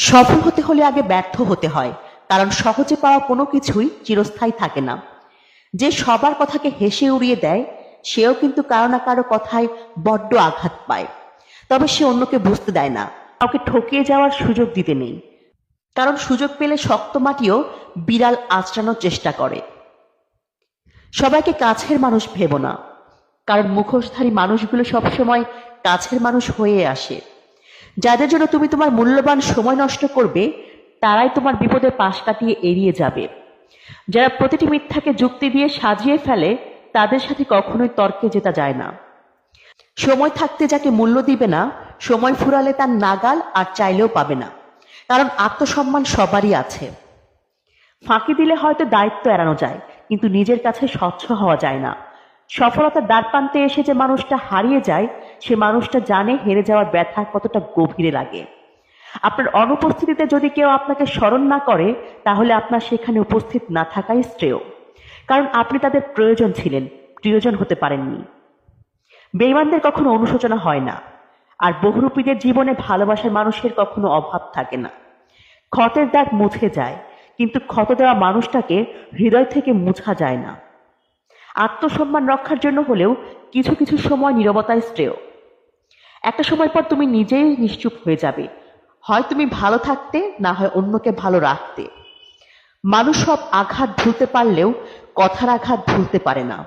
সফল হতে হলে আগে ব্যর্থ হতে হয়, কারণ সহজে পাওয়া কোনো কিছুই চিরস্থায়ী থাকে না। যে সবার কথাকে হেসে উড়িয়ে দেয়, সেও কিন্তু কারো না কারো কথায় বড্ড আঘাত পায়। তবে সে অন্যকে বুঝতে দেয় না, কাউকে ঠকিয়ে যাওয়ার সুযোগ দিতে নেই, কারণ সুযোগ পেলে শক্ত মাটিও বিড়াল আঁচড়ানোর চেষ্টা করে। সবাইকে কাছের মানুষ ভেবো না, কারণ মুখোশধারী মানুষগুলো সবসময় কাছের মানুষ হয়ে আসে। যাদের জন্য তুমি তোমার মূল্যবান সময় নষ্ট করবে, তারাই তোমার বিপদের পাশ কাটিয়ে এড়িয়ে যাবে। যারা প্রতিটি মিথ্যাকে যুক্তি দিয়ে সাজিয়ে ফেলে, তাদের সাথে কখনোই তর্কে জেতা যায় না। সময় থাকতে যাকে মূল্য দিবে না, সময় ফুরালে তার নাগাল আর চাইলেও পাবে না। কারণ আত্মসম্মান সবারই আছে। ফাঁকি দিলে হয়তো দায়িত্ব এড়ানো যায়, কিন্তু নিজের কাছে স্বচ্ছ হওয়া যায় না। সফলতার দ্বারপ্রান্তে এসে যে মানুষটা হারিয়ে যায়, সে মানুষটা জানে হেরে যাওয়ার ব্যথা কতটা গভীরে লাগে। আপনার অনুপস্থিতিতে যদি কেউ আপনাকে স্মরণ না করে, তাহলে আপনার সেখানে উপস্থিত না থাকাই শ্রেয়। কারণ আপনি তাদের প্রয়োজন ছিলেন, প্রিয়জন হতে পারেননি। বেঈমানদের কখনো অনুশোচনা হয় না, আর বহুরূপীদের জীবনে ভালোবাসার মানুষের কখনো অভাব থাকে না। ক্ষতের দাগ মুছে যায়, কিন্তু ক্ষত দেওয়া মানুষটাকে হৃদয় থেকে মুছা যায় না। আত্মসম্মান রক্ষার জন্য হলেও কিছু কিছু সময় নীরবতায় শ্রেয়। একটা সময় পর তুমি নিজেই নিশ্চুপ হয়ে যাবে, হয় তুমি ভালো থাকতে, না হয় অন্যকে ভালো রাখতে। মানুষ সব আঘাত ভুলতে পারলেও কথার আঘাত ভুলতে পারে না।